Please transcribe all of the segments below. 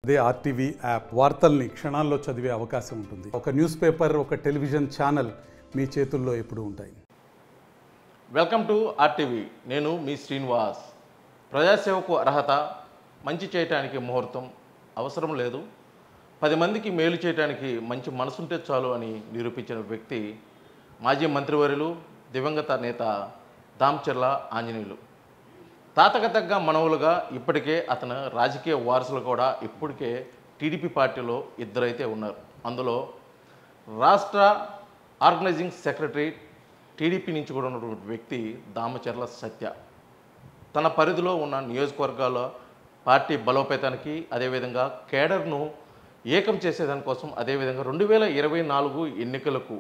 అదే RTV app వార్తల్ని క్షణాల్లో చదివే అవకాశం ఉంటుంది. ఒక న్యూస్ పేపర్, ఒక టెలివిజన్ ఛానల్ మీ చేతుల్లో ఎప్పుడూ ఉంటాయి. Welcome to RTV. నేను మీ శ్రీనివాస్. ప్రజాసేవకు అర్హత, మంచి చేయటానికి ముహూర్తం అవసరం లేదు, 10 మందికి మేలు చేయడానికి మంచి మనసుంటే చాలు అని నిరూపించిన వ్యక్తి మాజీ మంత్రివర్యులు, దివంగత నేత దామచర్ల ఆంజనేయులు. తాతకు తగ్గ మనవులుగా ఇప్పటికే అతను రాజకీయ వారసులు కూడా ఇప్పటికే టీడీపీ పార్టీలో ఇద్దరైతే ఉన్నారు. అందులో రాష్ట్ర ఆర్గనైజింగ్ సెక్రటరీ టీడీపీ నుంచి కూడా ఉన్నటువంటి వ్యక్తి దామచర్ల సత్య. తన పరిధిలో ఉన్న నియోజకవర్గాల పార్టీ బలోపేతానికి, అదేవిధంగా కేడర్ను ఏకం చేసేదానికోసం, అదేవిధంగా 2024 ఎన్నికలకు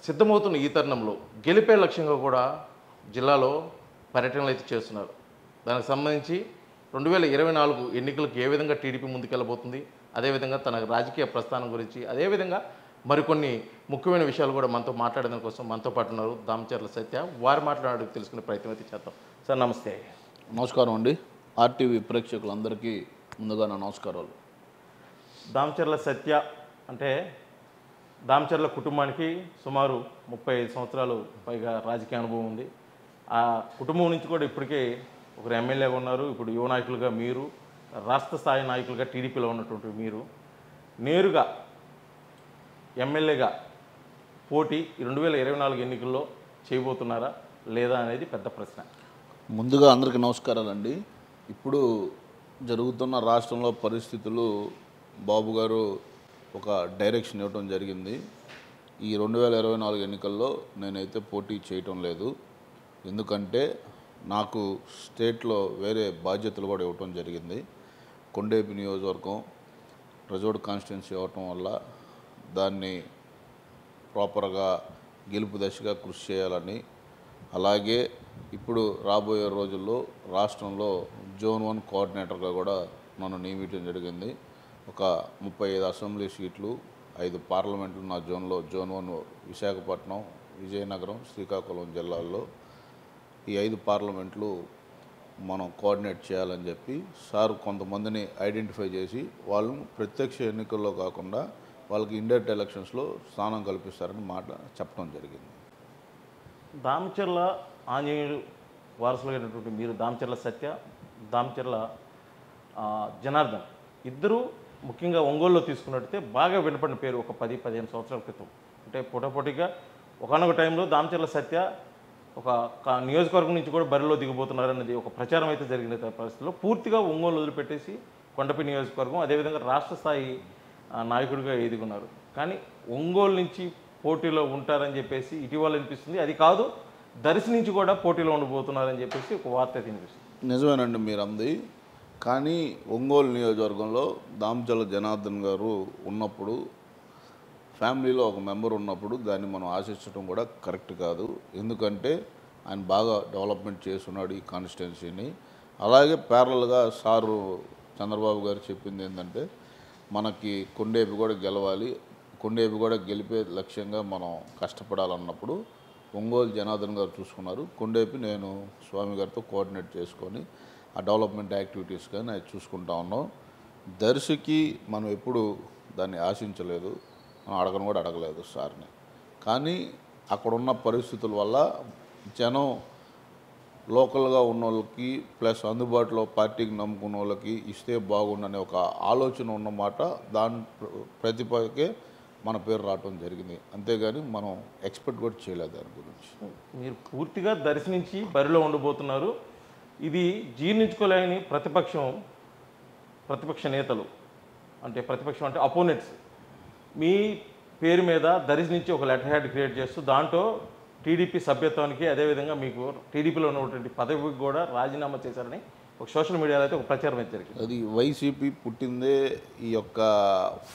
సిద్ధమవుతున్న ఈ తరుణంలో గెలిపే లక్ష్యంగా కూడా జిల్లాలో పర్యటనలు అయితే చేస్తున్నారు. దానికి సంబంధించి 2024 ఎన్నికలకు ఏ విధంగా టీడీపీ ముందుకెళ్ళబోతుంది, అదేవిధంగా తన రాజకీయ ప్రస్థానం గురించి, అదేవిధంగా మరికొన్ని ముఖ్యమైన విషయాలు కూడా మనతో మాట్లాడడం కోసం మనతో పాటు ఉన్నారు దామచర్ల సత్య. వారి మాట్లాడి తెలుసుకునే ప్రయత్నం అయితే చేద్దాం. సార్ నమస్తే. నమస్కారం అండి. ఆర్టీవీ ప్రేక్షకులందరికీ ముందుగా నా నమస్కారాలు. దామచర్ల సత్య అంటే దామచర్ల కుటుంబానికి సుమారు 35 సంవత్సరాలు పైగా రాజకీయ అనుభవం ఉంది. ఆ కుటుంబం నుంచి కూడా ఇప్పటికే ఒకరు ఎమ్మెల్యేగా ఉన్నారు. ఇప్పుడు యువ నాయకులుగా మీరు, రాష్ట్ర స్థాయి నాయకులుగా టీడీపీలో ఉన్నటువంటి మీరు నేరుగా ఎమ్మెల్యేగా పోటీ 2024 ఎన్నికల్లో చేయబోతున్నారా లేదా అనేది పెద్ద ప్రశ్న. ముందుగా అందరికీ నమస్కారాలండి. ఇప్పుడు జరుగుతున్న రాష్ట్రంలో పరిస్థితులు బాబు గారు ఒక డైరెక్షన్ ఇవ్వడం జరిగింది. ఈ 2024 ఎన్నికల్లో నేనైతే పోటీ చేయటం లేదు. ఎందుకంటే నాకు స్టేట్లో వేరే బాధ్యతలు కూడా ఇవ్వటం జరిగింది. కొండేపి నియోజకవర్గం ప్రజోడ్ కాన్స్టిట్యున్సీ ఇవ్వటం వల్ల దాన్ని ప్రాపర్గా గెలుపు దశగా కృషి చేయాలని, అలాగే ఇప్పుడు రాబోయే రోజుల్లో రాష్ట్రంలో జోన్ 1 కోఆర్డినేటర్గా కూడా నన్ను నియమించడం జరిగింది. ఒక 35 అసెంబ్లీ సీట్లు, 5 పార్లమెంట్లు నా జోన్లో, జోన్ 1 విశాఖపట్నం, విజయనగరం, శ్రీకాకుళం జిల్లాల్లో ఈ 5 పార్లమెంట్లు మనం కోఆర్డినేట్ చేయాలని చెప్పి సార్ కొంతమందిని ఐడెంటిఫై చేసి వాళ్ళను ప్రత్యక్ష ఎన్నికల్లో కాకుండా వాళ్ళకి ఇండైరెక్ట్ ఎలక్షన్స్లో స్థానం కల్పిస్తారని మాట చెప్పడం జరిగింది. దామచర్ల ఆంజనేయులు వారసులైనటువంటి మీరు, దామచర్ల సత్య, దామచర్ల జనార్దన్ ఇద్దరు ముఖ్యంగా ఒంగోలులో తీసుకున్నట్టయితే బాగా వినపడిన పేరు ఒక 10-15 సంవత్సరాల క్రితం. అంటే పోటాపోటీగా ఒకనొక టైంలో దామచర్ల సత్య ఒక నియోజకవర్గం నుంచి కూడా బరిలో దిగబోతున్నారనేది ఒక ప్రచారం అయితే జరిగిన పరిస్థితుల్లో పూర్తిగా ఒంగోలు వదిలిపెట్టేసి కొండపి నియోజకవర్గం, అదేవిధంగా రాష్ట్ర స్థాయి నాయకుడిగా ఎదుగున్నారు. కానీ ఒంగోలు నుంచి పోటీలో ఉంటారని చెప్పేసి ఇటీవల అనిపిస్తుంది. అది కాదు, దర్శి నుంచి కూడా పోటీలో ఉండబోతున్నారని చెప్పేసి ఒక వార్త అయితే వినిపిస్తుంది. నిజమేనండి మీరు అంది. కానీ ఒంగోలు నియోజకవర్గంలో దామచర్ల జనార్దన్ గారు ఉన్నప్పుడు, ఫ్యామిలీలో ఒక మెంబర్ ఉన్నప్పుడు దాన్ని మనం ఆశించడం కూడా కరెక్ట్ కాదు. ఎందుకంటే ఆయన బాగా డెవలప్మెంట్ చేస్తున్నాడు ఈ కాన్స్టిట్యున్సీని. అలాగే ప్యారల్గా సారు చంద్రబాబు గారు చెప్పింది ఏంటంటే మనకి కొండేపి కూడా గెలవాలి, కొండేపి కూడా గెలిపే లక్ష్యంగా మనం కష్టపడాలన్నప్పుడు ఒంగోలు జనార్దన్ గారు చూసుకున్నారు. కొండేపి నేను స్వామి గారితో కోఆర్డినేట్ చేసుకొని ఆ డెవలప్మెంట్ యాక్టివిటీస్ కానీ అది చూసుకుంటా ఉన్నాం. దర్శికి మనం ఎప్పుడు దాన్ని ఆశించలేదు, మనం అడగను కూడా అడగలేదు సార్ని. కానీ అక్కడున్న పరిస్థితుల వల్ల జనం లోకల్గా ఉన్న వాళ్ళకి ప్లస్ అందుబాటులో పార్టీకి నమ్ముకున్న వాళ్ళకి ఇస్తే బాగుండనే ఒక ఆలోచన ఉన్నమాట. దాని ప్రతిపదికే మన పేరు రావటం జరిగింది. అంతేగాని మనం ఎక్స్పెక్ట్ కూడా చేయలేదు దాని గురించి. మీరు పూర్తిగా దర్శి నుంచి బరిలో ఉండబోతున్నారు. ఇది జీర్ణించుకోలేని ప్రతిపక్ష నేతలు, అంటే ప్రతిపక్షం అంటే అపోనెంట్స్ మీ పేరు మీద దర్శి నుంచి ఒక లెటర్ హెడ్ క్రియేట్ చేస్తూ దాంట్లో టీడీపీ సభ్యత్వానికి, అదేవిధంగా మీకు టీడీపీలో ఉన్నటువంటి పదవికి కూడా రాజీనామా చేశారని ఒక సోషల్ మీడియాలో అయితే ఒక ప్రచారం అయితే జరిగింది. అది వైసీపీ పుట్టిందే ఈ యొక్క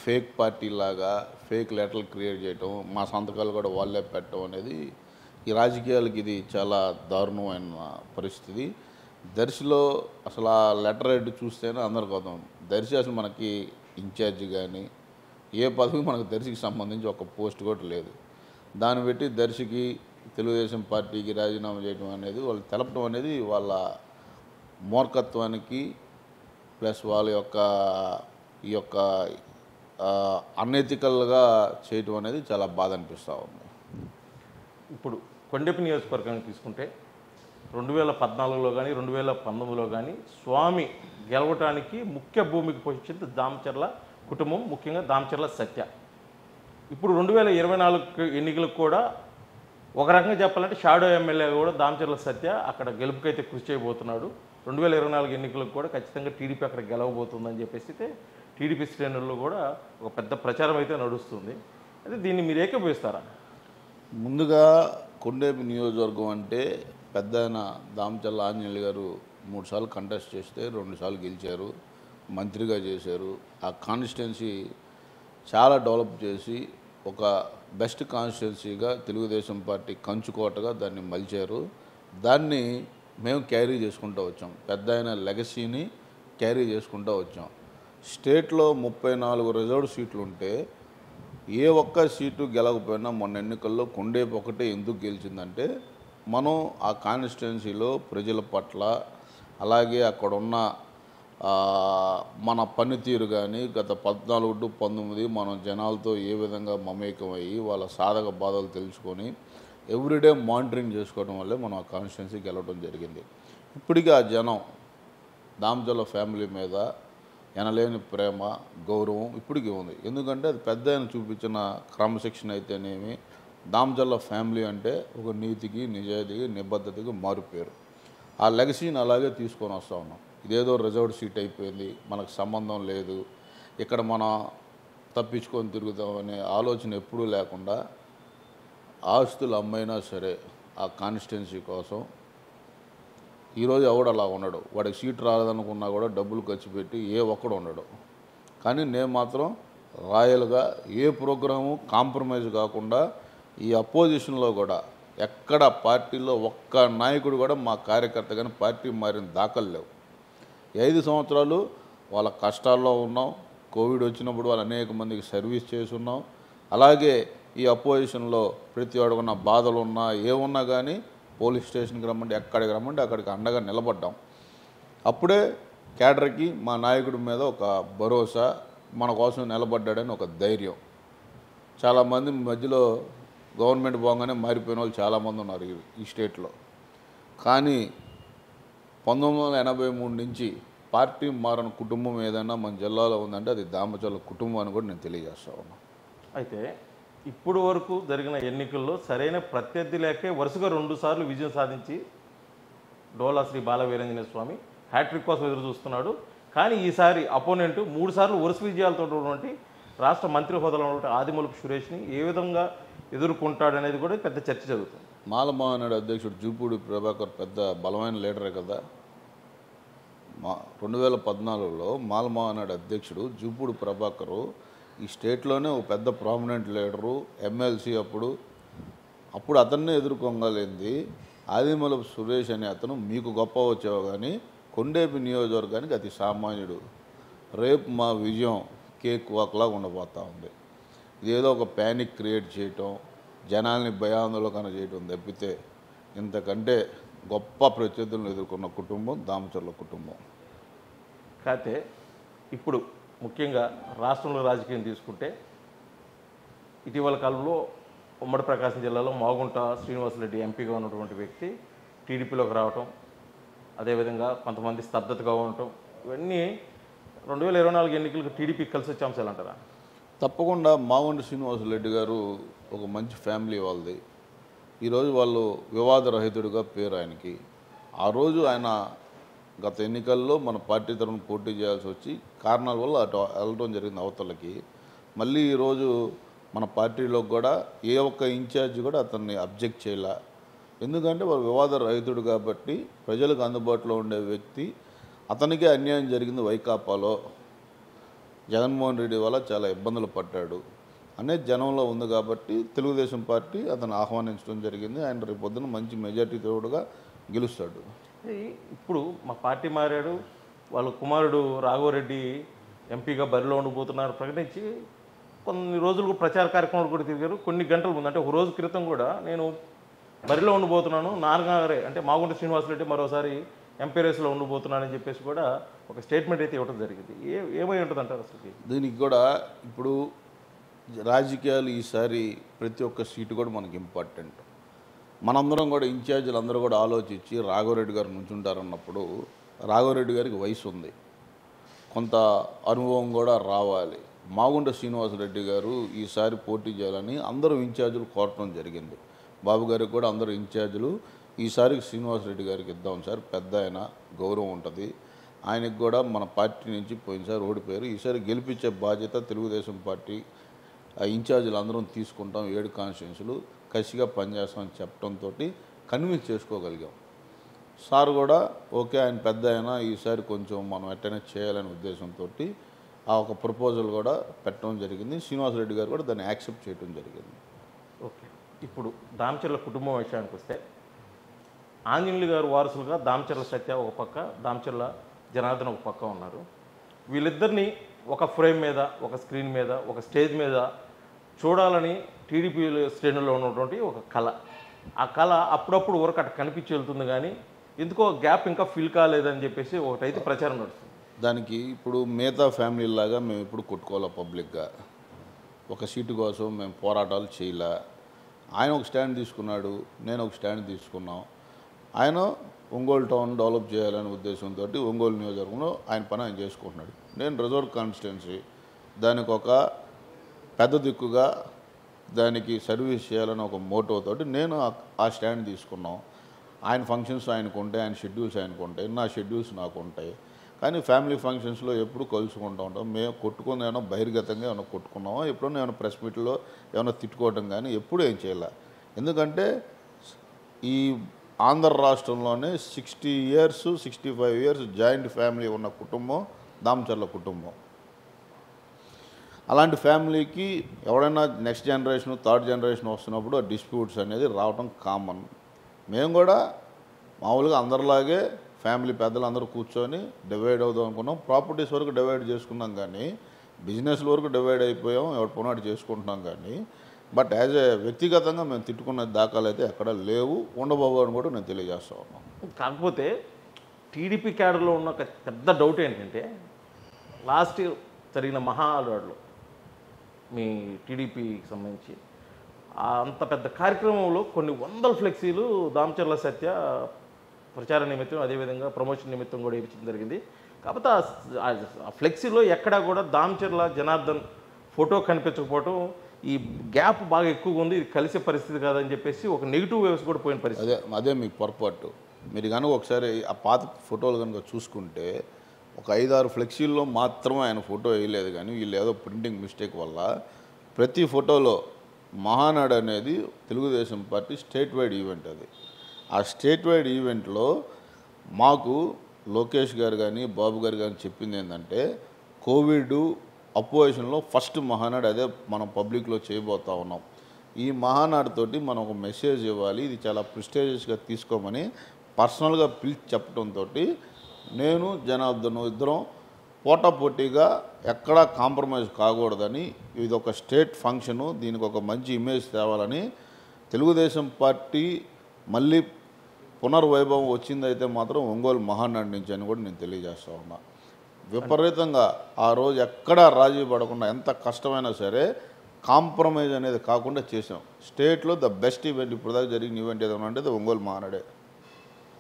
ఫేక్ పార్టీ లాగా ఫేక్ లెటర్లు క్రియేట్ చేయటం, మా సంతకాలు కూడా వాళ్ళే పెట్టడం అనేది ఈ రాజకీయాలకి ఇది చాలా దారుణమైన పరిస్థితి. దర్శిలో అసలు ఆ లెటర్ హెడ్ చూస్తేనే అందరికి అర్థం. దర్శి అసలు మనకి ఇన్ఛార్జి కానీ ఏ పదవి మనకు దర్శికి సంబంధించి ఒక పోస్ట్ కూడా లేదు. దాన్ని పెట్టి దర్శికి తెలుగుదేశం పార్టీకి రాజీనామా చేయడం అనేది వాళ్ళు తెలపడం అనేది వాళ్ళ మూర్ఖత్వానికి ప్లస్ వాళ్ళ యొక్క ఈ యొక్క అన్ఎథికల్గా చేయటం అనేది చాలా బాధ అనిపిస్తూ ఉంది. ఇప్పుడు కొండెపి నియోజకవర్గాన్ని తీసుకుంటే 2014లో కానీ 2019లో కానీ స్వామి గెలవటానికి ముఖ్య భూమికి పోషించింది దామచర్ల కుటుంబం, ముఖ్యంగా దామచర్ల సత్య. ఇప్పుడు 2024 ఎన్నికలకు కూడా ఒక రకంగా చెప్పాలంటే షాడో ఎమ్మెల్యే కూడా దామచర్ల సత్య అక్కడ గెలుపుకైతే కృషి చేయబోతున్నాడు. 2024 ఎన్నికలకు కూడా ఖచ్చితంగా టీడీపీ అక్కడ గెలవబోతుందని చెప్పేసి అయితే టీడీపీ శ్రేణుల్లో కూడా ఒక పెద్ద ప్రచారం అయితే నడుస్తుంది. అయితే దీన్ని మీరు ఏకీభవిస్తారా? ముందుగా కొండేపి నియోజకవర్గం అంటే పెద్ద ఆయన దామచర్ల ఆంజనేయులు గారు 3 సార్లు కంటెస్ట్ చేస్తే 2 సార్లు గెలిచారు, మంత్రిగా చేశారు. ఆ కాన్స్టిట్యున్సీ చాలా డెవలప్ చేసి ఒక బెస్ట్ కాన్స్టిట్యున్సీగా తెలుగుదేశం పార్టీ కంచుకోటగా దాన్ని మలిచారు. దాన్ని మేము క్యారీ చేసుకుంటూ వచ్చాం. పెద్ద ఆయన లెగసీని క్యారీ చేసుకుంటూ వచ్చాం. స్టేట్లో 34 రిజర్వ్డ్ సీట్లు ఉంటే ఏ ఒక్క సీటు గెలకపోయినా మొన్న ఎన్నికల్లో కొండేపి ఒకటే ఎందుకు గెలిచిందంటే మనం ఆ కాన్స్టిట్యున్సీలో ప్రజల పట్ల అలాగే అక్కడున్న మన పనితీరు కానీ గత 14 టు 19 మనం జనాలతో ఏ విధంగా మమేకమయ్యి వాళ్ళ సాధక బాధలు తెలుసుకొని ఎవ్రీడే మానిటరింగ్ చేసుకోవడం వల్లే మనం ఆ కాన్స్టిట్యున్సీ గెలవడం జరిగింది. ఇప్పటికీ ఆ జనం దామచర్ల ఫ్యామిలీ మీద ఎనలేని ప్రేమ గౌరవం ఇప్పటికీ ఉంది. ఎందుకంటే అది పెద్ద ఆయన చూపించిన క్రమశిక్షణ అయితేనేమి, దామచర్ల ఫ్యామిలీ అంటే ఒక నీతికి నిజాయితీకి నిబద్ధతకి మారుపేరు. ఆ లెగసీని అలాగే తీసుకొని వస్తూ ఉన్నాం. ఇదేదో రిజర్వ్డ్ సీట్ అయిపోయింది, మనకు సంబంధం లేదు, ఇక్కడ మనం తప్పించుకొని తిరుగుతామనే ఆలోచన ఎప్పుడూ లేకుండా ఆస్తులు అమ్మైనా సరే ఆ కాన్స్టిట్యున్సీ కోసం ఈరోజు ఎవడు అలా ఉండడు. వాడికి సీట్ రాలేదనుకున్నా కూడా డబ్బులు ఖర్చు పెట్టి ఏ ఒక్కడు ఉండడు. కానీ నేను మాత్రం రాయల్గా ఏ ప్రోగ్రాము కాంప్రమైజ్ కాకుండా ఈ అపోజిషన్లో కూడా ఎక్కడ పార్టీలో ఒక్క నాయకుడు కూడా మా కార్యకర్త కానీ పార్టీ మారిన దాఖలు లేవు. 5 సంవత్సరాలు వాళ్ళ కష్టాల్లో ఉన్నాం. కోవిడ్ వచ్చినప్పుడు వాళ్ళు అనేక మందికి సర్వీస్ చేసున్నాం. అలాగే ఈ అపోజిషన్లో ప్రతి వాడుకున్న బాధలు ఉన్నా ఏమున్నా కానీ పోలీస్ స్టేషన్కి రమ్మంటే ఎక్కడికి రమ్మంటే అక్కడికి అండగా నిలబడ్డాం. అప్పుడే కేడర్కి మా నాయకుడి మీద ఒక భరోసా, మన కోసం నిలబడ్డాడని ఒక ధైర్యం. చాలామంది మధ్యలో గవర్నమెంట్ పోగానే మారిపోయిన వాళ్ళు చాలామంది ఉన్నారు ఈ స్టేట్లో. కానీ 1983 నుంచి పార్టీ మారిన కుటుంబం ఏదైనా మన జిల్లాలో ఉందంటే అది దామచర్ల కుటుంబం అని కూడా నేను తెలియజేస్తా ఉన్నాను. అయితే ఇప్పుడు వరకు జరిగిన ఎన్నికల్లో సరైన ప్రత్యర్థి లేకే వరుసగా 2 సార్లు విజయం సాధించి డోలా శ్రీ బాలవీరాంజనేయ స్వామి హ్యాట్రిక్ కోసం ఎదురు చూస్తున్నాడు. కానీ ఈసారి అపోనెంట్ 3 సార్లు వరుస విజయాలతో ఉన్నటువంటి రాష్ట్ర మంత్రి హోదాలో ఉన్నటువంటి ఆదిమూలపు సురేష్ని ఏ విధంగా ఎదుర్కొంటాడనేది కూడా పెద్ద చర్చ జరుగుతుంది. మాలమహానాడు అధ్యక్షుడు జూపూడి ప్రభాకర్ పెద్ద బలమైన లీడరే కదా. 2014లో మాలమహానాడు అధ్యక్షుడు జూపూడి ప్రభాకరు ఈ స్టేట్లోనే ఒక పెద్ద ప్రామినెంట్ లీడరు, ఎమ్మెల్సీ. అప్పుడు అతన్నే ఎదుర్కోగలిగింది ఆదిమూలపు సురేష్ అనే అతను మీకు గొప్ప వచ్చేవా కానీ కొండేపి నియోజకవర్గానికి అతి సామాన్యుడు. రేపు మా విజయం కేక్ వాక్లాగా ఉండబోతూ ఉంది. ఇదేదో ఒక ప్యానిక్ క్రియేట్ చేయటం, జనాల్ని భయాందోళన చేయటం తప్పితే ఇంతకంటే గొప్ప ప్రత్యర్థులను ఎదుర్కొన్న కుటుంబం దామచర్ల కుటుంబం. కాకపోతే ఇప్పుడు ముఖ్యంగా రాష్ట్రంలో రాజకీయం తీసుకుంటే ఇటీవల కాలంలో ఉమ్మడి ప్రకాశం జిల్లాలో మాగుంట శ్రీనివాసరెడ్డి ఎంపీగా ఉన్నటువంటి వ్యక్తి టీడీపీలోకి రావటం, అదేవిధంగా కొంతమంది స్తబ్దతగా ఉండటం, ఇవన్నీ 2024 ఎన్నికలకు టీడీపీకి కలిసి వచ్చే అంశాలు అంటారా? తప్పకుండా. మాగుంట శ్రీనివాసరెడ్డి గారు ఒక మంచి ఫ్యామిలీ వాళ్ళది. ఈరోజు వాళ్ళు వివాదరహితుడిగా పేరు ఆయనకి. ఆ రోజు ఆయన గత ఎన్నికల్లో మన పార్టీ తరఫున పోటీ చేయాల్సి వచ్చి కారణాల వల్ల అటు వెళ్ళడం జరిగింది అవతలకి. మళ్ళీ ఈరోజు మన పార్టీలో కూడా ఏ ఒక్క ఇన్ఛార్జ్ కూడా అతన్ని అబ్జెక్ట్ చేయాల. ఎందుకంటే వాళ్ళు వివాద రహితుడు కాబట్టి ప్రజలకు అందుబాటులో ఉండే వ్యక్తి. అతనికే అన్యాయం జరిగింది వైకాపాలో, జగన్మోహన్ రెడ్డి వల్ల చాలా ఇబ్బందులు పడ్డాడు అనేది జనంలో ఉంది కాబట్టి తెలుగుదేశం పార్టీ అతను ఆహ్వానించడం జరిగింది. ఆయన రేపు పొద్దున మంచి మెజార్టీ తోడుగా గెలుస్తాడు. ఇప్పుడు మా పార్టీ మారాడు, వాళ్ళ కుమారుడు రాఘవరెడ్డి ఎంపీగా బరిలో ఉండిపోతున్నారు ప్రకటించి కొన్ని రోజులకు ప్రచార కార్యక్రమాలు కూడా తిరిగారు. కొన్ని గంటల ముందు అంటే ఒక రోజు క్రితం కూడా నేను బరిలో ఉండిపోతున్నాను, నాన్నగారే అంటే మాగుంట శ్రీనివాసరెడ్డి మరోసారి ఎంపీ రేస్లో ఉండబోతున్నానని చెప్పేసి కూడా ఒక స్టేట్మెంట్ అయితే ఇవ్వడం జరిగింది. ఏమై ఉంటుంది అంటారు అసలు? దీనికి కూడా ఇప్పుడు రాజకీయాలు ఈసారి ప్రతి ఒక్క సీటు కూడా మనకి ఇంపార్టెంట్. మనందరం కూడా ఇన్ఛార్జీలు అందరూ కూడా ఆలోచించి రాఘవరెడ్డి గారు నుంచుంటారన్నప్పుడు రాఘవరెడ్డి గారికి వయసు ఉంది, కొంత అనుభవం కూడా రావాలి. మాగుంట శ్రీనివాసరెడ్డి గారు ఈసారి పోటీ చేయాలని అందరూ ఇన్ఛార్జీలు కోరటం జరిగింది. బాబు గారికి కూడా అందరూ ఇన్ఛార్జీలు ఈసారికి శ్రీనివాసరెడ్డి గారికి ఇద్దాం సార్, పెద్ద ఆయన గౌరవం ఉంటుంది, ఆయనకు కూడా మన పార్టీ నుంచి పోయినసారి ఓడిపోయారు, ఈసారి గెలిపించే బాధ్యత తెలుగుదేశం పార్టీ ఇన్ఛార్జీలు అందరం తీసుకుంటాం, 7 కాన్స్టిట్యున్సీలు కసిగా పనిచేస్తామని చెప్పడంతో కన్విన్స్ చేసుకోగలిగాం. సార్ కూడా ఓకే, ఆయన పెద్ద అయినా ఈసారి కొంచెం మనం ఎట్టైనా చేయాలనే ఉద్దేశంతో ఆ ఒక ప్రపోజల్ కూడా పెట్టడం జరిగింది. శ్రీనివాసరెడ్డి గారు కూడా దాన్ని యాక్సెప్ట్ చేయడం జరిగింది. ఓకే, ఇప్పుడు దామచర్ల కుటుంబం విషయానికి వస్తే ఆంజనేయులు గారు వారసులుగా దామచర్ల సత్య ఒక పక్క, దామచర్ల జనార్దన్ ఒక పక్క ఉన్నారు. వీళ్ళిద్దరినీ ఒక ఫ్రేమ్ మీద, ఒక స్క్రీన్ మీద, ఒక స్టేజ్ మీద చూడాలని టీడీపీ శ్రేణుల్లో ఉన్నటువంటి ఒక కళ. ఆ కళ అప్పుడప్పుడు ఊరకట్ట కనిపించి వెళ్తుంది, కానీ ఎందుకో గ్యాప్ ఇంకా ఫిల్ కాలేదని చెప్పేసి ఒకటైతే ప్రచారం నడుస్తుంది. దానికి ఇప్పుడు మిగతా ఫ్యామిలీ లాగా మేము ఇప్పుడు కొట్టుకోవాలి పబ్లిక్గా, ఒక సీటు కోసం మేము పోరాటాలు చేయలే. ఆయన ఒక స్టాండ్ తీసుకున్నాడు, నేను ఒక స్టాండ్ తీసుకున్నాం. ఆయన ఒంగోలు టౌన్ డెవలప్ చేయాలనే ఉద్దేశంతో ఒంగోలు నియోజకవర్గంలో ఆయన పని ఆయన చేసుకుంటున్నాడు. నేను రిజర్వ్ కాన్స్టిట్యున్సీ దానికి ఒక పెద్ద దిక్కుగా దానికి సర్వీస్ చేయాలని ఒక మోటోతోటి నేను ఆ స్టాండ్ తీసుకున్నాం. ఆయన ఫంక్షన్స్ ఆయనకు ఉంటాయి, ఆయన షెడ్యూల్స్ ఆయనకు ఉంటాయి, నా షెడ్యూల్స్ నాకు ఉంటాయి. కానీ ఫ్యామిలీ ఫంక్షన్స్లో ఎప్పుడు కలుసుకుంటూ ఉంటాం. మేము కొట్టుకుని ఏమైనా బహిర్గతంగా ఏమైనా కొట్టుకున్నామో, ఎప్పుడైనా ఏమైనా ప్రెస్ మీట్లో ఏమైనా తిట్టుకోవడం కానీ ఎప్పుడు ఏం చేయాలి. ఎందుకంటే ఈ ఆంధ్ర రాష్ట్రంలోనే 60 years 65 years జాయింట్ ఫ్యామిలీ ఉన్న కుటుంబం దామచర్ల కుటుంబం. అలాంటి ఫ్యామిలీకి ఎవడైనా నెక్స్ట్ జనరేషన్, థర్డ్ జనరేషన్ వస్తున్నప్పుడు ఆ డిస్ప్యూట్స్ అనేది రావడం కామన్. మేము కూడా మామూలుగా అందరిలాగే ఫ్యామిలీ పెద్దలు అందరూ కూర్చొని డివైడ్ అవుదాం అనుకున్నాం. ప్రాపర్టీస్ వరకు డివైడ్ చేసుకున్నాం, కానీ బిజినెస్ల వరకు డివైడ్ అయిపోయాం, ఎవరు పొనాటి చేసుకుంటున్నాం. కానీ బట్ యాజ్ ఏ వ్యక్తిగతంగా మేము తిట్టుకున్న దాఖలు అయితే ఎక్కడ లేవు, ఉండబోవు అని కూడా నేను తెలియజేస్తా ఉన్నాను. కాకపోతే టీడీపీ క్యాడర్లో ఉన్న ఒక పెద్ద డౌట్ ఏంటంటే, లాస్ట్ జరిగిన మహా అవార్డులో మీ టీడీపీకి సంబంధించి అంత పెద్ద కార్యక్రమంలో కొన్ని వందల ఫ్లెక్సీలు దామచర్ల సత్య ప్రచార నిమిత్తం, అదేవిధంగా ప్రమోషన్ నిమిత్తం కూడా ఇవ్వడం జరిగింది. కాకపోతే ఆ ఫ్లెక్సీలో ఎక్కడా కూడా దామచర్ల జనార్దన్ ఫోటో కనిపించకపోవడం, ఈ గ్యాప్ బాగా ఎక్కువగా ఉంది, ఇది కలిసే పరిస్థితి కాదని చెప్పేసి ఒక నెగిటివ్ వేవ్స్ కూడా పోయిన పరిస్థితి. అదే మీకు పొరపాటు. మీరు కనుక ఒకసారి ఆ పాత ఫోటోలు కనుక చూసుకుంటే ఒక 5-6 ఫ్లెక్సీల్లో మాత్రమే ఆయన ఫోటో వేయలేదు, కానీ వీళ్ళు ఏదో ప్రింటింగ్ మిస్టేక్ వల్ల ప్రతి ఫోటోలో మహానాడు అనేది Telugu Desam party state wide event. అది ఆ స్టేట్ వైడ్ ఈవెంట్లో మాకు లోకేష్ గారు కానీ బాబు గారు కానీ చెప్పింది ఏంటంటే, కోవిడ్ అపోజిషన్లో ఫస్ట్ మహానాడు అదే మనం పబ్లిక్లో చేయబోతా ఉన్నాం. ఈ మహానాడుతోటి మనం ఒక మెసేజ్ ఇవ్వాలి, ఇది చాలా ప్రిస్టేజియస్గా తీసుకోమని పర్సనల్గా పిలిచి చెప్పడంతో నేను జనార్దన్ ఇద్దరం పోటాపోటీగా ఎక్కడా కాంప్రమైజ్ కాకూడదని, ఇది ఒక స్టేట్ ఫంక్షను, దీనికి ఒక మంచి ఇమేజ్ తేవాలని తెలుగుదేశం పార్టీ మళ్ళీ పునర్వైభవం వచ్చిందైతే మాత్రం ఒంగోలు మహానాడు నుంచి అని కూడా నేను తెలియజేస్తా ఉన్నా. విపరీతంగా ఆ రోజు ఎక్కడా రాజీ పడకుండా, ఎంత కష్టమైనా సరే కాంప్రమైజ్ అనేది కాకుండా చేసాం. స్టేట్లో ద బెస్ట్ ఈవెంట్ ఇప్పుడు దాకా జరిగిన ఈవెంట్ ఏదైనా అంటే ఒంగోలు మహానాడే.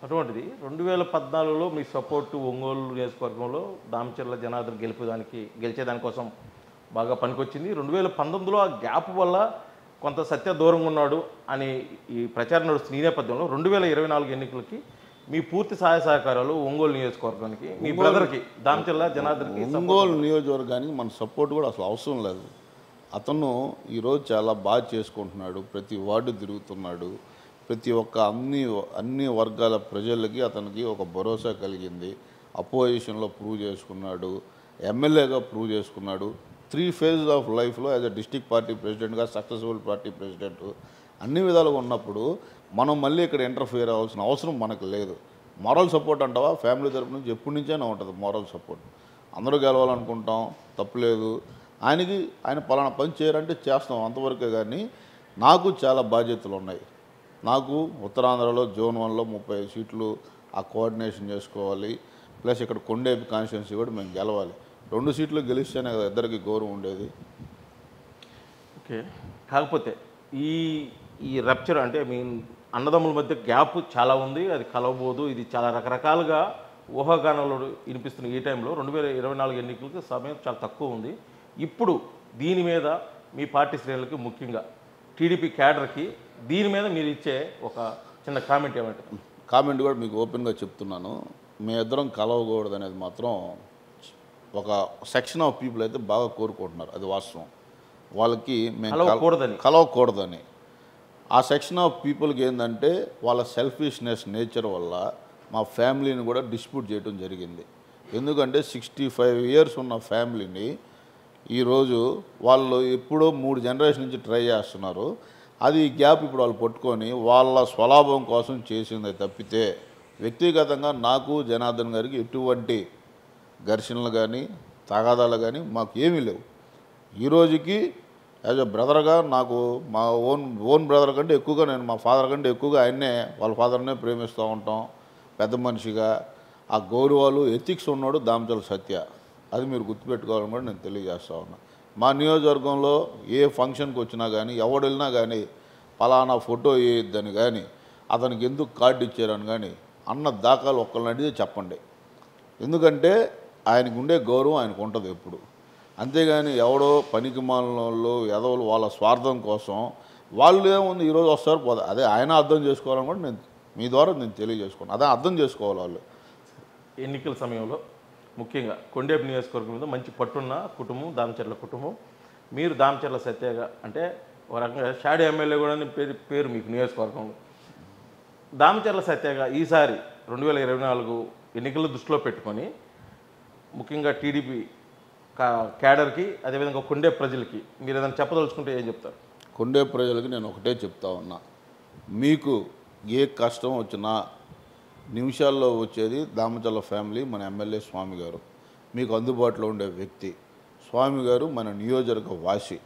అటువంటిది 2014లో మీ సపోర్టు ఒంగోలు నియోజకవర్గంలో దామచర్ల జనార్దన్ గెలిచేదానికోసం బాగా పనికొచ్చింది. 2019లో ఆ గ్యాప్ వల్ల కొంత సత్య దూరంగా ఉన్నాడు అని ఈ ప్రచారం నడుస్తున్న ఈ నేపథ్యంలో 2024 ఎన్నికలకి మీ పూర్తి సహాయ సహకారాలు ఒంగోలు నియోజకవర్గానికి, మీ బ్రదర్కి దామచర్ల జనార్దన్కి, ఒంగోలు నియోజకవర్గానికి మన సపోర్ట్ కూడా అసలు అవసరం లేదు. అతను ఈరోజు చాలా బాగా చేసుకుంటున్నాడు, ప్రతి వార్డు తిరుగుతున్నాడు, ప్రతి ఒక్క అన్ని వర్గాల ప్రజలకి అతనికి ఒక భరోసా కలిగింది. అపోజిషన్లో ప్రూవ్ చేసుకున్నాడు, ఎమ్మెల్యేగా ప్రూవ్ చేసుకున్నాడు. 3 phases ఆఫ్ లైఫ్లో యాజ్ అ డిస్ట్రిక్ట్ పార్టీ ప్రెసిడెంట్గా, సక్సెస్ఫుల్ పార్టీ ప్రెసిడెంట్, అన్ని విధాలుగా ఉన్నప్పుడు మనం మళ్ళీ ఇక్కడ ఇంటర్ఫియర్ అవ్వాల్సిన అవసరం మనకు లేదు. మారల్ సపోర్ట్ అంటావా, ఫ్యామిలీ తరపు నుంచి ఎప్పటి నుంచైనా ఉంటుంది మారల్ సపోర్ట్. అందరూ గెలవాలనుకుంటాం, తప్పులేదు. ఆయన పలానా పని చేయాలంటే చేస్తాం, అంతవరకే. కానీ నాకు చాలా బాధ్యతలు ఉన్నాయి. నాకు ఉత్తరాంధ్రలో జోన్ 1లో 30 సీట్లు ఆ కోఆర్డినేషన్ చేసుకోవాలి. ప్లస్ ఇక్కడ కొండేపి కాన్స్టిట్యున్సీ కూడా మేము గెలవాలి. 2 సీట్లు గెలిస్తేనే కదా ఇద్దరికి గౌరవం ఉండేది. ఓకే, కాకపోతే ఈ ఈ రప్చర్ అంటే మీ అన్నదమ్ముల మధ్య గ్యాప్ చాలా ఉంది, అది కలవబోదు, ఇది చాలా రకరకాలుగా ఊహాగానాలు వినిపిస్తున్న ఈ టైంలో 2024 ఎన్నికలకు సమయం చాలా తక్కువ ఉంది. ఇప్పుడు దీని మీద మీ పార్టీ శ్రేణులకి, ముఖ్యంగా టీడీపీ క్యాడర్కి దీని మీద మీరు ఇచ్చే ఒక చిన్న కామెంట్ ఏమంటే? కామెంట్ కూడా మీకు ఓపెన్గా చెప్తున్నాను. మీ ఇద్దరం కలవకూడదు అనేది మాత్రం ఒక సెక్షన్ ఆఫ్ పీపుల్ అయితే బాగా కోరుకుంటున్నారు, అది వాస్తవం. వాళ్ళకి మేము కలవకూడదని ఆ సెక్షన్ ఆఫ్ పీపుల్కి ఏంటంటే వాళ్ళ సెల్ఫిష్నెస్ నేచర్ వల్ల మా ఫ్యామిలీని కూడా డిస్ప్యూట్ చేయడం జరిగింది. ఎందుకంటే 65 ఇయర్స్ ఉన్న ఫ్యామిలీని ఈరోజు వాళ్ళు ఎప్పుడో 3 జనరేషన్ నుంచి ట్రై చేస్తున్నారు. అది గ్యాప్ ఇప్పుడు వాళ్ళు పట్టుకొని వాళ్ళ స్వలాభం కోసం చేసింది తప్పితే వ్యక్తిగతంగా నాకు జనార్దన్ గారికి ఎటువంటి ఘర్షణలు కానీ తగాదాలు కానీ మాకు ఏమీ లేవు. ఈరోజుకి యాజ్ ఎ బ్రదర్గా నాకు మా ఓన్ బ్రదర్ కంటే ఎక్కువగా నేను మా ఫాదర్ కంటే ఎక్కువగా ఆయన్నే, వాళ్ళ ఫాదర్నే ప్రేమిస్తూ ఉంటాం. పెద్ద మనిషిగా ఆ గౌరవాలు ఎథిక్స్ ఉన్నాడు దామచల సత్య. అది మీరు గుర్తుపెట్టుకోవాలని కూడా నేను తెలియజేస్తా ఉన్నా. మా నియోజకవర్గంలో ఏ ఫంక్షన్కి వచ్చినా కానీ ఎవడు వెళ్ళినా కానీ పలానా ఫోటో వేయొద్దని కానీ అతనికి ఎందుకు కార్డు ఇచ్చారని కానీ అన్న దాఖలు ఒక్కళ్ళని అడిగితే చెప్పండి. ఎందుకంటే ఆయనకు ఉండే గౌరవం ఆయనకు ఉంటుంది ఎప్పుడు. అంతేగాని ఎవడో పనికి మాలిన వాళ్ళు ఎదవలు వాళ్ళ స్వార్థం కోసం వాళ్ళు ఏముంది ఈరోజు వస్తారు పోదా, అదే ఆయన అర్థం చేసుకోవాలని కూడా నేను మీ ద్వారా నేను తెలియజేసుకున్నాను. అదే అర్థం చేసుకోవాలి వాళ్ళు. ఎన్నికల సమయంలో ముఖ్యంగా కొండేపి నియోజకవర్గం మీద మంచి పట్టున్న కుటుంబం దామచర్ల కుటుంబం. మీరు దామచర్ల సత్యగా అంటే ఒక రకంగా షాడీ ఎమ్మెల్యే కూడా పేరు మీకు నియోజకవర్గంలో. దామచర్ల సత్యగా ఈసారి 2024 ఎన్నికలు దృష్టిలో పెట్టుకొని ముఖ్యంగా టీడీపీ క్యాడర్కి అదేవిధంగా కొండే ప్రజలకి మీరు ఏదైనా చెప్పదలుచుకుంటే ఏం చెప్తారు? కొండే ప్రజలకి నేను ఒకటే చెప్తా ఉన్నా, మీకు ఏ కష్టం వచ్చినా నిమిషాల్లో వచ్చేది దామచర్ల ఫ్యామిలీ, మన ఎమ్మెల్యే స్వామి గారు. మీకు అందుబాటులో ఉండే వ్యక్తి స్వామి గారు. మన నియోజకవర్గ వాసి,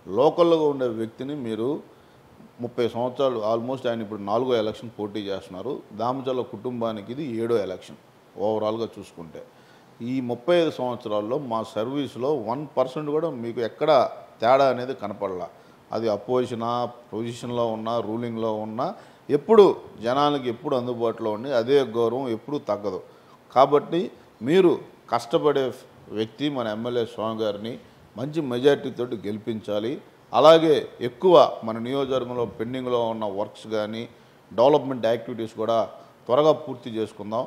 లోకల్లో ఉండే వ్యక్తిని మీరు 30 సంవత్సరాలు ఆల్మోస్ట్ ఆయన ఇప్పుడు 4వ ఎలక్షన్ పోటీ చేస్తున్నారు. దామచర్ల కుటుంబానికి ఇది 7వ ఎలక్షన్ ఓవరాల్గా చూసుకుంటే. ఈ 35 సంవత్సరాల్లో మా సర్వీస్లో 1% కూడా మీకు ఎక్కడ తేడా అనేది కనపడలా. అది పొజిషన్లో ఉన్నా రూలింగ్లో ఉన్నా ఎప్పుడు జనాలకి ఎప్పుడు అందుబాటులో ఉండి అదే గౌరవం ఎప్పుడూ తగ్గదు. కాబట్టి మీరు కష్టపడే వ్యక్తి మన ఎమ్మెల్యే స్వామి గారిని మంచి మెజార్టీతో గెలిపించాలి. అలాగే ఎక్కువ మన నియోజకవర్గంలో పెండింగ్లో ఉన్న వర్క్స్ కానీ డెవలప్మెంట్ యాక్టివిటీస్ కూడా త్వరగా పూర్తి చేసుకుందాం.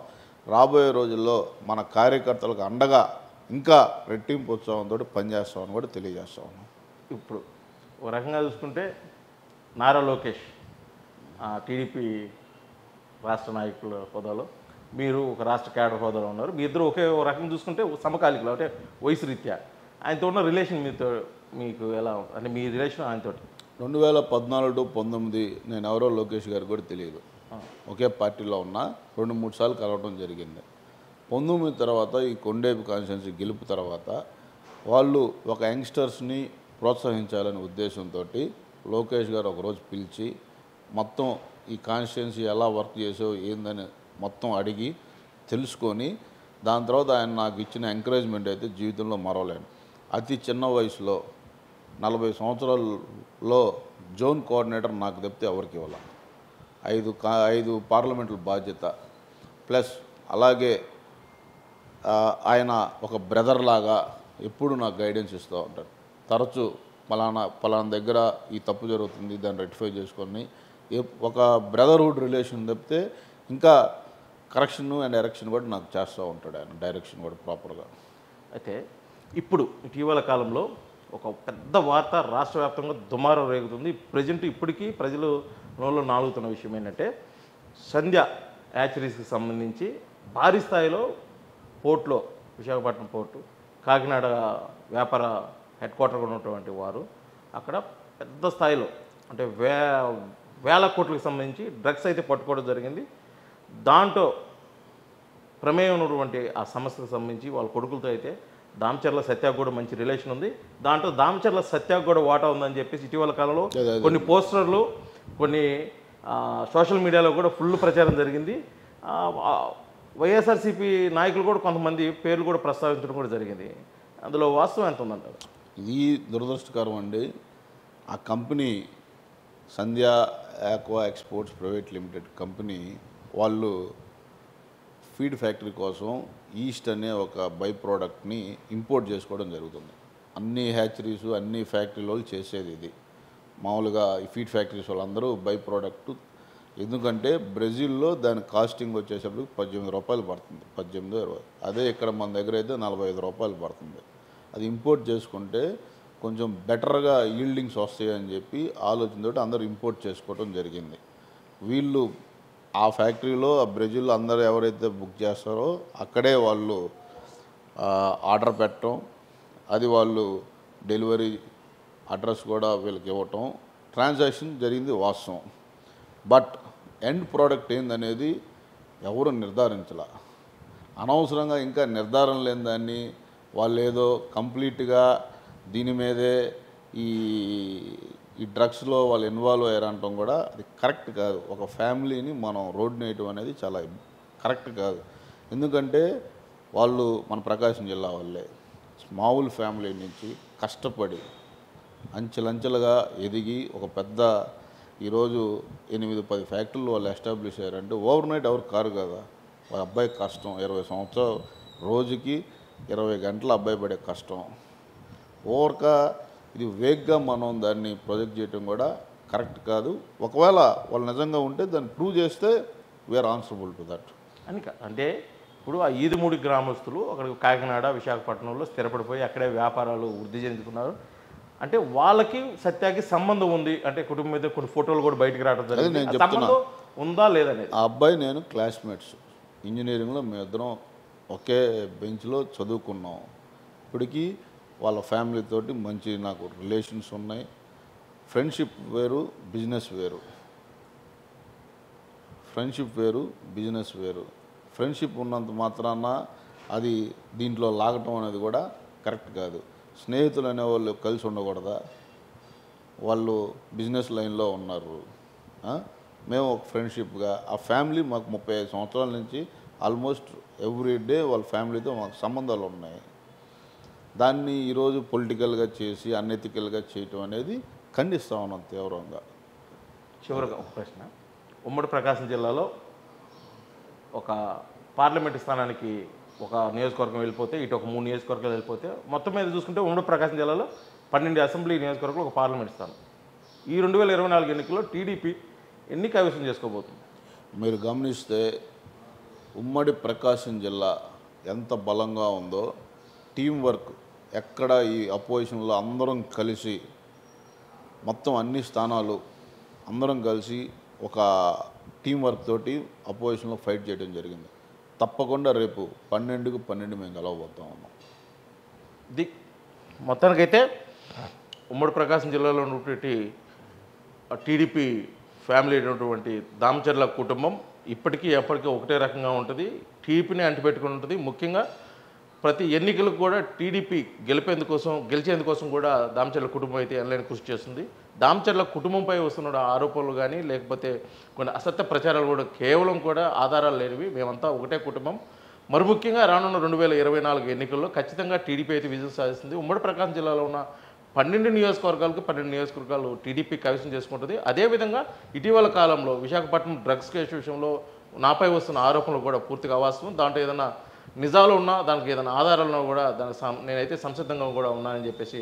రాబోయే రోజుల్లో మన కార్యకర్తలకు అండగా ఇంకా రెట్టింపు ఉత్సాహంతో పనిచేస్తామని కూడా తెలియజేస్తా ఉన్నాం. ఇప్పుడు ఒక రకంగా చూసుకుంటే నారా లోకేష్ టీడీపీ రాష్ట్ర నాయకుల హోదాలో, మీరు ఒక రాష్ట్ర క్యాడర్ హోదాలో ఉన్నారు. మీ ఇద్దరు ఒకే రకంగా చూసుకుంటే సమకాలికలు, అంటే వయసు రీత్యా ఆయనతో ఉన్న రిలేషన్ మీకు ఎలా అంటే మీ రిలేషన్ ఆయనతో? 2014 to 19 నేను ఎవరో లోకేష్ గారు కూడా తెలియదు. ఒకే పార్టీలో ఉన్నా 2-3 సార్లు కలవడం జరిగింది. 19 తర్వాత ఈ కొండేపి కాన్స్టిట్యున్సీ గెలుపు తర్వాత వాళ్ళు ఒక యంగ్స్టర్స్ని ప్రోత్సహించాలనే ఉద్దేశంతో లోకేష్ గారు ఒకరోజు పిలిచి మొత్తం ఈ కాన్స్టిట్యున్సీ ఎలా వర్క్ చేసో ఏందని మొత్తం అడిగి తెలుసుకొని దాని తర్వాత ఆయన నాకు ఇచ్చిన ఎంకరేజ్మెంట్ అయితే జీవితంలో మరవలేను. అతి చిన్న వయసులో 40 సంవత్సరాల్లో జోన్ కోఆర్డినేటర్ నాకు తప్పితే ఎవరికి ఇవ్వాలి. 5 పార్లమెంట్ల బాధ్యత ప్లస్ అలాగే ఆయన ఒక బ్రదర్ లాగా ఎప్పుడు నాకు గైడెన్స్ ఇస్తూ ఉంటారు. తరచూ పలానా దగ్గర ఈ తప్పు జరుగుతుంది దాన్ని రెక్టిఫై చేసుకొని ఒక బ్రదర్హుడ్ రిలేషన్ తప్పితే ఇంకా కరెక్షన్ అండ్ ఎరెక్షన్ కూడా నాకు చేస్తూ ఉంటాడు ఆయన, డైరెక్షన్ కూడా ప్రాపర్గా. అయితే ఇప్పుడు ఇటీవల కాలంలో ఒక పెద్ద వార్త రాష్ట్ర వ్యాప్తంగా దుమారం రేగుతుంది. ఇప్పటికీ ప్రజలు నోళ్ళు నాలుగుతున్న విషయం ఏంటంటే సంధ్య హ్యాచరీస్కి సంబంధించి భారీ స్థాయిలో పోర్ట్లో, విశాఖపట్నం పోర్టు, కాకినాడ వ్యాపార హెడ్ క్వార్టర్గా ఉన్నటువంటి వారు అక్కడ పెద్ద స్థాయిలో అంటే వేల కోట్లకు సంబంధించి డ్రగ్స్ అయితే పట్టుకోవడం జరిగింది. దాంట్లో ప్రమేయం ఉన్నటువంటి ఆ సమస్యకు సంబంధించి వాళ్ళ కొడుకులతో అయితే దామచర్ల సత్యాకు కూడా మంచి రిలేషన్ ఉంది. దాంట్లో దామచర్ల సత్యాకు కూడా వాటా ఉందని చెప్పేసి ఇటీవల కాలంలో కొన్ని పోస్టర్లు, కొన్ని సోషల్ మీడియాలో కూడా ఫుల్ ప్రచారం జరిగింది. వైఎస్ఆర్సీపీ నాయకులు కూడా కొంతమంది పేర్లు కూడా ప్రస్తావించడం కూడా జరిగింది. అందులో వాస్తవం ఎంత ఉందంటారు? ఇది దురదృష్టకరం అండి. ఆ company Sandhya aqua exports private limited company వాళ్ళు ఫీడ్ ఫ్యాక్టరీ కోసం ఈస్ట్ అనే ఒక బై ప్రోడక్ట్ని ఇంపోర్ట్ చేసుకోవడం జరుగుతుంది. అన్ని హ్యాచరీస్ అన్ని ఫ్యాక్టరీలో చేసేది ఇది. మామూలుగా ఈ ఫీడ్ ఫ్యాక్టరీస్ వాళ్ళందరూ బై ప్రోడక్ట్, ఎందుకంటే బ్రెజిల్లో దాని కాస్టింగ్ వచ్చేసరికి 18 రూపాయలు పడుతుంది, 18-20. అదే ఇక్కడ మన దగ్గర అయితే 45 రూపాయలు పడుతుంది. అది ఇంపోర్ట్ చేసుకుంటే కొంచెం బెటర్గా ఈల్డింగ్స్ వస్తాయని చెప్పి ఆలోచనతో అందరూ ఇంపోర్ట్ చేసుకోవడం జరిగింది. వీళ్ళు ఆ ఫ్యాక్టరీలో ఆ బ్రెజిల్లో అందరూ ఎవరైతే బుక్ చేస్తారో అక్కడే వాళ్ళు ఆర్డర్ పెట్టడం, అది వాళ్ళు డెలివరీ అడ్రస్ కూడా వీళ్ళకి ఇవ్వటం, ట్రాన్సాక్షన్ జరిగింది వాస్తవం. బట్ ఎండ్ ప్రోడక్ట్ ఏందనేది ఎవరు నిర్ధారించాల. అనవసరంగా ఇంకా నిర్ధారణ లేని దాన్ని వాళ్ళు ఏదో కంప్లీట్గా దీని మీదే ఈ డ్రగ్స్లో వాళ్ళు ఇన్వాల్వ్ అయ్యారంటాం కూడా అది కరెక్ట్ కాదు. ఒక ఫ్యామిలీని మనం రోడ్డు నేయటం అనేది చాలా కరెక్ట్ కాదు. ఎందుకంటే వాళ్ళు మన ప్రకాశం జిల్లా వాళ్ళే మామూలు ఫ్యామిలీ నుంచి కష్టపడి అంచెలంచెలుగా ఎదిగి ఒక పెద్ద ఈరోజు 8-10 ఫ్యాక్టరీలు వాళ్ళు ఎస్టాబ్లిష్ అయ్యారంటే ఓవర్ నైట్ ఎవరు కారు కదా. వాళ్ళ అబ్బాయి కష్టం 20 సంవత్సరాలు, రోజుకి 20 గంటల అబ్బాయి పడే కష్టం. ఓవర్గా ఇది వేగ్గా మనం దాన్ని ప్రొజెక్ట్ చేయడం కూడా కరెక్ట్ కాదు. ఒకవేళ వాళ్ళు నిజంగా ఉంటే దాన్ని ప్రూవ్ చేస్తే వీఆర్ ఆన్సరబుల్ టు దట్ అని. అంటే ఇప్పుడు ఆ ఈదుమూడి గ్రామస్తులు అక్కడికి కాకినాడ విశాఖపట్నంలో స్థిరపడిపోయి అక్కడే వ్యాపారాలు వృద్ధి చెందుతున్నారు. అంటే వాళ్ళకి సత్యాకి సంబంధం ఉంది అంటే కుటుంబం మీద కొన్ని ఫోటోలు కూడా బయటకు రావడం జరిగింది. సంబంధం ఉందా లేదనేది. ఆ అబ్బాయి నేను క్లాస్మేట్స్, ఇంజనీరింగ్లో మేమిద్దరం ఒకే బెంచ్లో చదువుకున్నాం. ఇప్పటికీ వాళ్ళ ఫ్యామిలీతోటి మంచి నాకు రిలేషన్స్ ఉన్నాయి. ఫ్రెండ్షిప్ వేరు, బిజినెస్ వేరు. ఫ్రెండ్షిప్ వేరు, బిజినెస్ వేరు. ఫ్రెండ్షిప్ ఉన్నంత మాత్రాన అది దీంట్లో లాగటం అనేది కూడా కరెక్ట్ కాదు. స్నేహితులు అనేవాళ్ళు కలిసి ఉండకూడదా? వాళ్ళు బిజినెస్ లైన్లో ఉన్నారు, మేము ఒక ఫ్రెండ్షిప్గా ఆ ఫ్యామిలీ మాకు 35 సంవత్సరాల నుంచి ఆల్మోస్ట్ ఎవ్రీ డే వాళ్ళ ఫ్యామిలీతో మాకు సంబంధాలు ఉన్నాయి. దాన్ని ఈరోజు పొలిటికల్గా చేసి అన్ఎథికల్గా చేయటం అనేది ఖండిస్తూ ఉన్నాం తీవ్రంగా. చివరిగా ఒక ప్రశ్న. ఉమ్మడి ప్రకాశం జిల్లాలో ఒక పార్లమెంటు స్థానానికి ఒక నియోజకవర్గం వెళ్ళిపోతే, ఇటు ఒక 3 నియోజకవర్గాలు వెళ్ళిపోతే, మొత్తం మీద చూసుకుంటే ఉమ్మడి ప్రకాశం జిల్లాలో 12 అసెంబ్లీ నియోజకవర్గాలు ఒక పార్లమెంట్ స్థానం. ఈ 2024 ఎన్నికల్లో టీడీపీ ఎన్ని కైవసం చేసుకోబోతుంది? మీరు గమనిస్తే ఉమ్మడి ప్రకాశం జిల్లా ఎంత బలంగా ఉందో, టీం వర్క్ ఎక్కడ ఈ అపోజిషన్లో అందరం కలిసి మొత్తం అన్ని స్థానాలు అందరం కలిసి ఒక టీం వర్క్ తోటి అపోజిషన్లో ఫైట్ చేయడం జరిగింది. తప్పకుండా రేపు 12కి 12 మేము గెలవబోతా ఉన్నాం. మొత్తానికైతే ఉమ్మడి ప్రకాశం జిల్లాలో ఉన్నటువంటి టీడీపీ ఫ్యామిలీ అయినటువంటి దామచర్ల కుటుంబం ఇప్పటికీ ఎప్పటికీ ఒకటే రకంగా ఉంటుంది. టీడీపీని అంటిపెట్టుకుని ఉంటుంది. ముఖ్యంగా ప్రతి ఎన్నికలకు కూడా టీడీపీ గెలిచేందుకోసం కూడా దామచర్ల కుటుంబం అయితే ఎనలేని కృషి చేస్తుంది. దామచర్ల కుటుంబంపై వస్తున్న ఆరోపణలు కానీ లేకపోతే కొన్ని అసత్య ప్రచారాలు కూడా కేవలం కూడా ఆధారాలు లేనివి. మేమంతా ఒకటే కుటుంబం. మరి ముఖ్యంగా రానున్న 2024 ఎన్నికల్లో ఖచ్చితంగా టీడీపీ అయితే విజయం సాధిస్తుంది. ఉమ్మడి ప్రకాశం జిల్లాలో ఉన్న 12 నియోజకవర్గాలకు 12 నియోజకవర్గాలు టీడీపీ కైవసం చేసుకుంటుంది. అదేవిధంగా ఇటీవల కాలంలో విశాఖపట్నం డ్రగ్స్ కేసు విషయంలో నాపై వస్తున్న ఆరోపణలు కూడా పూర్తిగా అవాస్తవం. దాంట్లో ఏదైనా నిజాలు ఉన్నా, దానికి ఏదైనా ఆధారాలు ఉన్నా కూడా దానికి నేనైతే సంసిద్ధంగా కూడా ఉన్నానని చెప్పేసి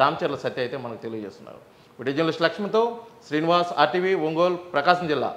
దామచర్ల సత్య అయితే మనకు తెలియజేస్తున్నారు. వీడియో జర్నలిస్ట్ లక్ష్మితో శ్రీనివాస్, RTV, ఒంగోలు, ప్రకాశం జిల్లా.